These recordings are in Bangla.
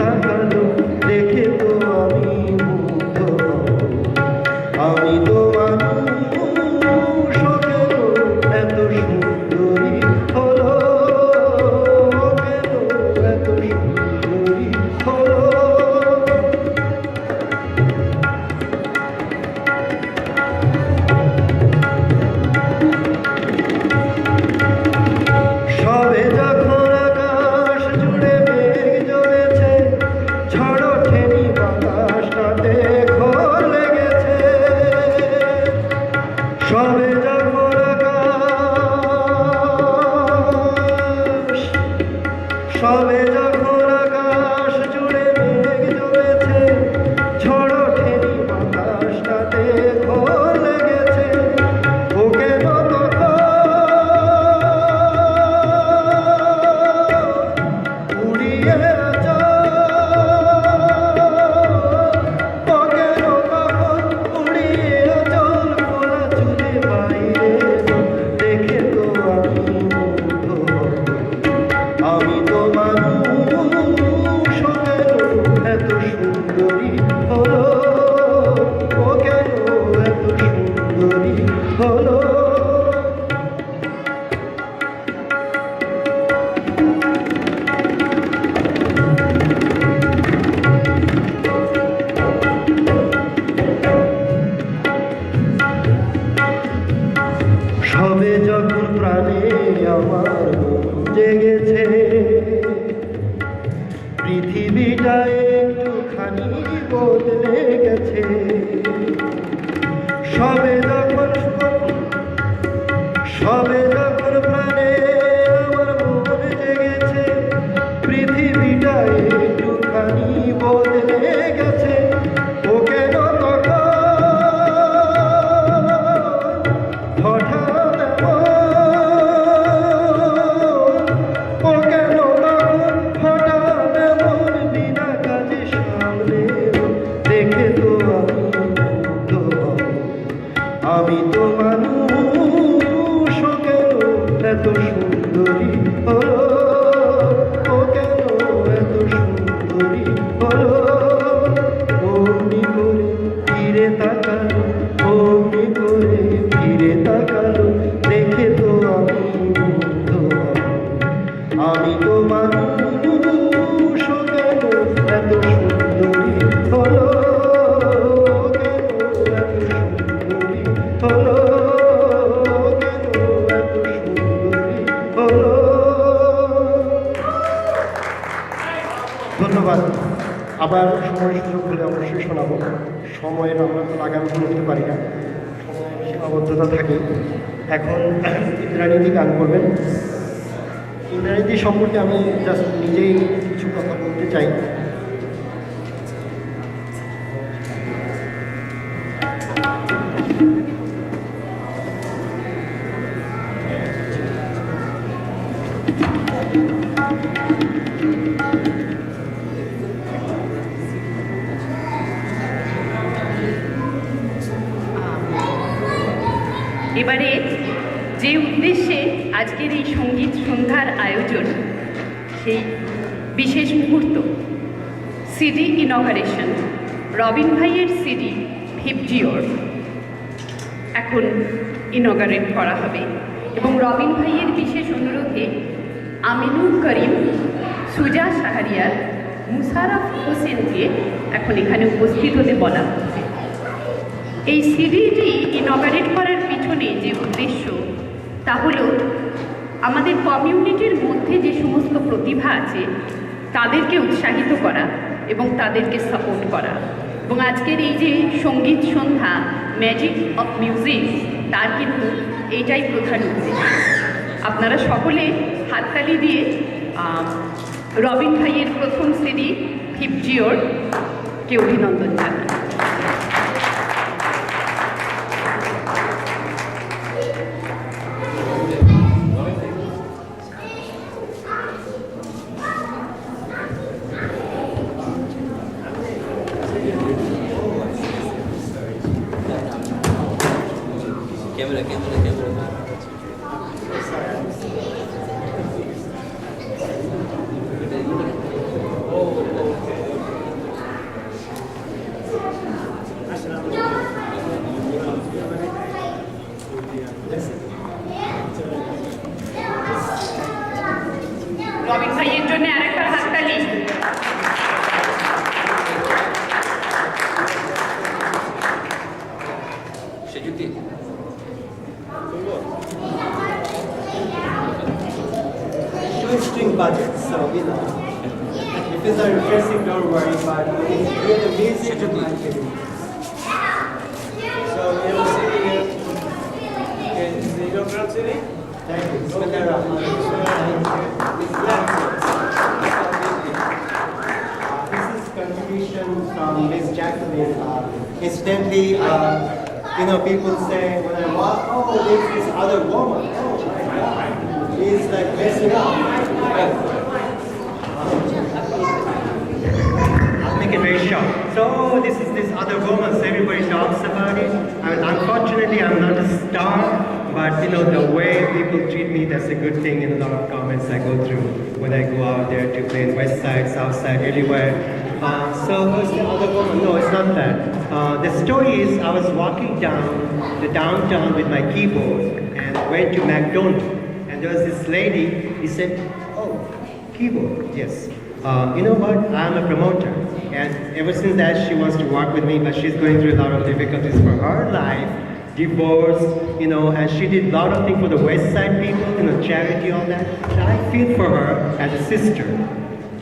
তাকালো দেখে তো আমি মুগ্ধ আমি তো মানুষ কেন এত সুন্দরী হলো কেন এত সুন্দরী হলো সবে যখন আকাশ জুড়ে মেঘ জমেছে ঝড় ঠেনি বাতাসটাতে ঘোর লেগেছে সবে যখন আকাশ সবে যখন আকাশ জুড়ে মেঘ জমেছে ঝড় ঠেনি বাতাসটাতে ঘোর লেগেছে ও কেন উড়িয়ে আমি তো মানুষ কেন এত সুন্দরী হলো ও কেন এত সুন্দরী হলো সবে যখন প্রাণে আমার জেগেছে পৃথিবীটা একটুখানি বদলে গেছে সবে যখন প্রাণে আমার মন জেগেছে পৃথিবীটা একটুখানি বদলে গেছে ও কেন হঠাৎ বিনা কাজে সামনে দেখে তো আমি তো মানুষ কেন এত সুন্দরী হলো ও কেন এত সুন্দরী হলো অমনি করে ফিরে তাকালো অমনি করে ফিরে তাকালো দেখে তো আমি মুগ্ধ আমি তো মানুষ কেন এত সুন্দরী হলো কেন এত সুন্দরী হলো কেন এত সুন্দরী হলো ধন্যবাদ আবার সময় সুযোগ হলে অবশ্যই শোনাবো সময়ের আমরা তো লাগাম করতে পারি না সময়ের সীমাবদ্ধতা থাকে এখন ইন্দ্রাণীদি গান করবেন ইন্দ্রাণীদি সম্পর্কে আমি জাস্ট নিজেই কিছু কথা বলতে চাই এবারে যে উদ্দেশ্যে আজকের এই সঙ্গীত সন্ধ্যার আয়োজন সেই বিশেষ মুহূর্ত সিডি ইনগারেশন রবিন ভাইয়ের সিডি 50 এখন ইনগারেট করা হবে এবং রবিন ভাইয়ের বিশেষ অনুরোধে আমিনুল করিম সুজা সাহারিয়ার মুশারফ হোসেনকে এখন এখানে উপস্থিত হতে বলা হচ্ছে এই সিডিটি ইনগারেট করার পিছনে যে উদ্দেশ্য তা হলো আমাদের কমিউনিটির মধ্যে যে সমস্ত প্রতিভা আছে তাদেরকে উৎসাহিত করা এবং তাদেরকে সাপোর্ট করা এবং আজকের এই যে সঙ্গীত সন্ধ্যা ম্যাজিক অফ মিউজিক তার কিন্তু এইটাই প্রধান উদ্দেশ্য আপনারা সকলে হাততালি দিয়ে রবিন ভাইয়ের প্রথম সিডি 50 অভিনন্দন জানান camera don't worry, but hear the music of my city. So we'll see you in the Yogurt City. Thank you. This is contribution from Miss Jacqueline. Incidentally, people say when I walk, oh, there's this other woman. Oh my God, it's like messing up. I'll make it very short. So this is this other woman. So everybody talks about it. I mean, unfortunately, I'm not a star, but the way people treat me, that's a good thing. In a lot of comments I go through when I go out there to play in West Side, South Side, everywhere. So who's the other woman? No, it's not that. The story is I was walking down the downtown with my keyboard and went to McDonald's. And there was this lady, he said, oh, keyboard, yes. You know what, I'm a promoter. And ever since that, she wants to work with me, but she's going through a lot of difficulties for her life. Divorce, and she did a lot of things for the West Side people, charity, all that. And I feel for her as a sister.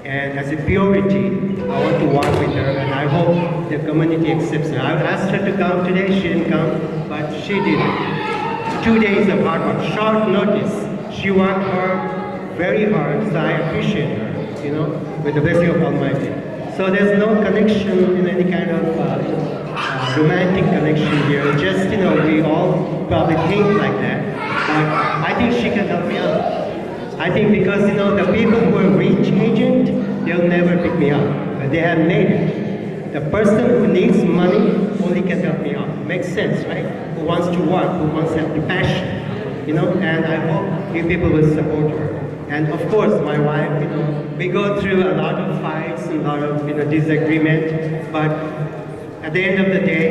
And as a purity, I want to work with her, and I hope the community accepts her. I asked her to come today, she didn't come, but she did. 2 days of hard work, short notice. She worked hard, very hard, so I appreciate her, with the blessing of Almighty. So there's no connection in any kind of romantic connection here. Just, we all probably think like that, but I think she can help me out. I think because, the people who are rich agent, they'll never pick me up, but they have made it. The person who needs money only can help me out. Makes sense, right? Who wants to work, who wants to have the passion, and I hope you people will support her. And of course, my wife, we go through a lot of fights, a lot of, disagreement, but at the end of the day,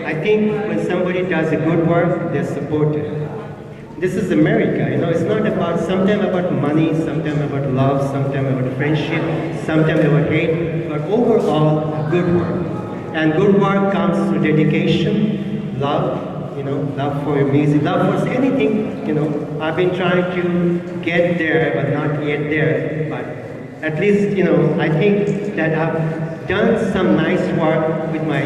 I think when somebody does a good work, they're supported. This is America, it's not about, sometimes about money, sometimes about love, sometimes about friendship, sometimes about hate, but overall, good work. And good work comes through dedication, love, love for your music, love for anything, I've been trying to get there, but not yet there, but at least, I think that I've done some nice work with my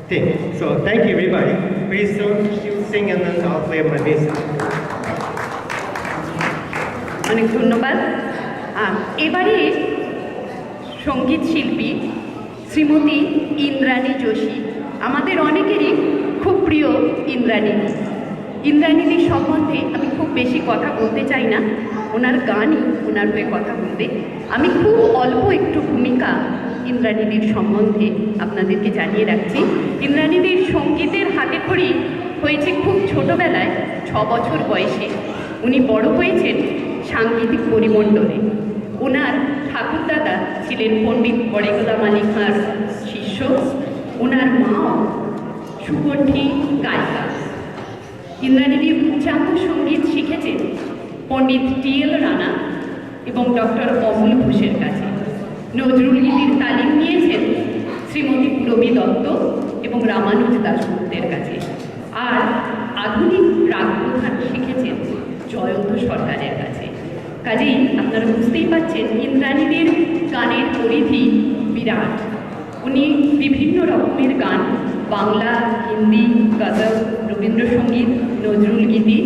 thing. So thank you, everybody. Pretty soon she'll sing and then I'll play my music. অনেক ধন্যবাদ। এবারে সঙ্গীত শিল্পী শ্রীমতী ইন্দ্রাণী যোশী, আমাদের অনেকেরই খুব প্রিয় ইন্দ্রাণীদি। ইন্দ্রাণীদির সম্বন্ধে আমি খুব বেশি কথা বলতে চাই না, ওনার গানই ওনার হয়ে কথা বলতে। আমি খুব অল্প একটু ভূমিকা ইন্দ্রাণীদির সম্বন্ধে আপনাদেরকে জানিয়ে রাখছি। ইন্দ্রাণীদির সঙ্গীতের হাতেখড়ি হয়েছে খুব ছোটোবেলায়, 6 বছর বয়সে। উনি বড় হয়েছেন সাংগীতিক পরিমণ্ডলে। ওনার ঠাকুরদাদা ছিলেন পণ্ডিত বড়েগোলা মালিক খাঁর শিষ্য। ওনার মাও সুকণ্ঠী গায়িকা। ইন্দ্রাণীদি উচ্চাঙ্গ সঙ্গীত শিখেছেন পণ্ডিত টি.এল. রানা এবং ডক্টর অমল ঘোষের কাছে। নজরুল গীতির তালিম নিয়েছেন শ্রীমতী পুরবী দত্ত এবং রামানুজ দাশগুপ্তের কাছে। আর আধুনিক রাগ প্রধান শিখেছেন জয়ন্ত সরকারের কাছে। কাজেই আপনারা বুঝতেই পারছেন ইন্দ্রাণীদের গানের পরিধি বিরাট। উনি বিভিন্ন রকমের গান, বাংলা, হিন্দি, গজল, রবীন্দ্রসঙ্গীত, নজরুল গীতি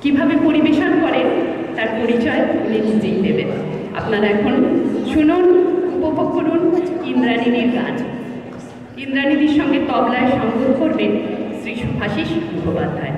কীভাবে পরিবেশন করেন তার পরিচয় উনি নিজেই দেবেন। আপনারা এখন শুনুন, উপভোগ করুন ইন্দ্রাণীদির গান। ইন্দ্রাণীদির সঙ্গে তবলায় সঙ্গত করবেন শ্রী সুভাষিস মুখোপাধ্যায়।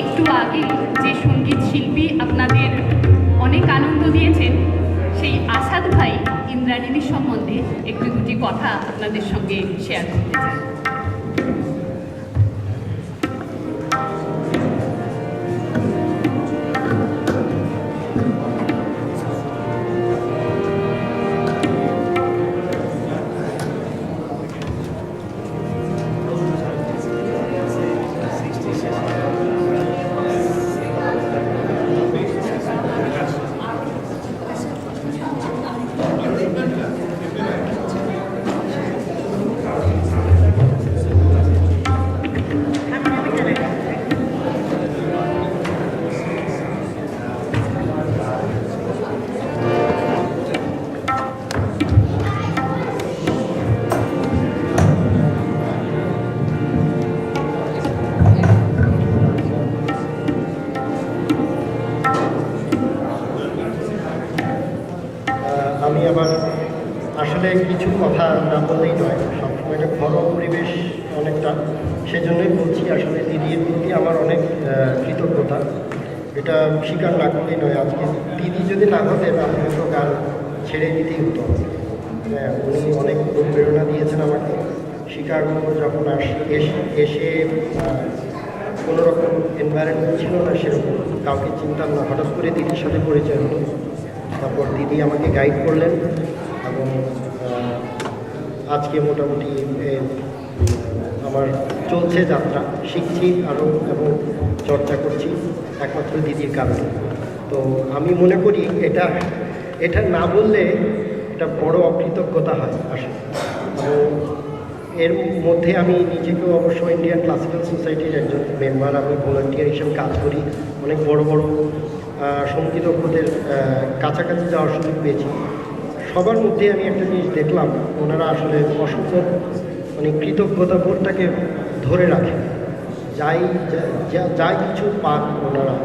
একটু আগে যে সঙ্গীত শিল্পী আপনাদের অনেক আনন্দ দিয়েছেন, সেই আসাদ ভাই ইন্দ্রাণীদের সম্বন্ধে একটু দুটি কথা আপনাদের সঙ্গে শেয়ার করতে চাই। আমি আবার আসলে কিছু কথা না বললেই নয়, সবসময় একটা ঘরোয়া পরিবেশ অনেকটা, সেজন্যই বলছি। আসলে দিদির প্রতি আমার অনেক কৃতজ্ঞতা, এটা স্বীকার না করলেই নয়। আজকে দিদি যদি না হতেন আমি হয়তো গান ছেড়ে দিতেই হতো। হ্যাঁ, উনি অনেক অনুপ্রেরণা দিয়েছেন আমাকে। শিকাগো যখন এসে কোনো রকম এনভায়রনমেন্ট ছিল না, সেরকম কাউকে চিনতাম না, হঠাৎ করে দিদির সাথে পরিচয় হলো। তারপর দিদি আমাকে গাইড করলেন এবং আজকে মোটামুটি আমার চলছে যাত্রা, শিখছি আরও এবং চর্চা করছি একমাত্র দিদির কারণে। তো আমি মনে করি এটা না বললে এটা বড় অকৃতজ্ঞতা হয় আসলে। এবং এর মধ্যে আমি নিজেকেও অবশ্য ইন্ডিয়ান ক্লাসিক্যাল সোসাইটির একজন মেম্বার, আমি ভলান্টিয়ার হিসেবে কাজ করি। অনেক বড় বড় সঙ্গীতজ্ঞদের কাছাকাছি যাওয়ার সুযোগ পেয়েছি। সবার মধ্যে আমি একটা জিনিস দেখলাম, ওনারা আসলে অসংখ্য মানে কৃতজ্ঞতা বোধটাকে ধরে রাখে। যাই কিছু পান ওনারা,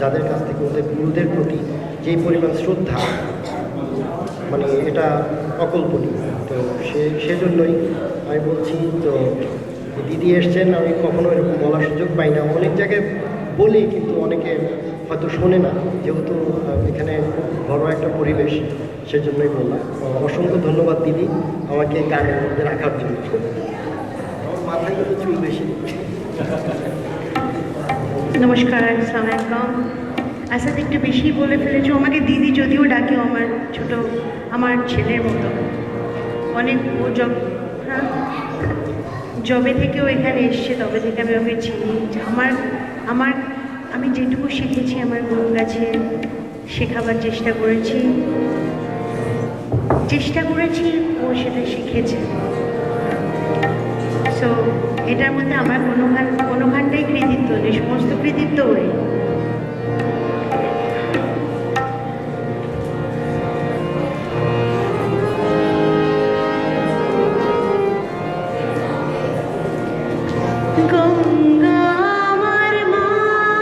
যাদের কাছ থেকে ওদের গুরুদের প্রতি যেই পরিমাণ শ্রদ্ধা, মানে এটা অকল্পনীয়। তো সেজন্যই আমি বলছি। তো দিদি এসছেন, আমি কখনো এরকম বলার সুযোগ পাই না। অনেক জায়গায় বলি কিন্তু অনেকে হয়তো শোনে না, যেহেতু এখানে ঘরোয়া একটা পরিবেশ, সেজন্যই বললাম। অসংখ্য ধন্যবাদ দিদি আমাকে গানের মধ্যে রাখার জন্য। আমার মাথায় কিন্তু চুল বেশি। নমস্কার, আসসালামু আলাইকুম। আসাদ একটু বেশি বলে ফেলেছো। আমাকে দিদি যদিও ডাকেও আমার ছেলের মতো। অনেক ও জবে থেকে ও এখানে এসছে, তবে থেকে আমি ওকে চিনি। আমি যেটুকু শিখেছি আমার গুরুর কাছে শেখাবার চেষ্টা করেছি, ও সেটা শিখেছে। সো এটার মধ্যে আমার কোনোখানটাই কৃতিত্ব নেই, সমস্ত কৃতিত্ব ওই।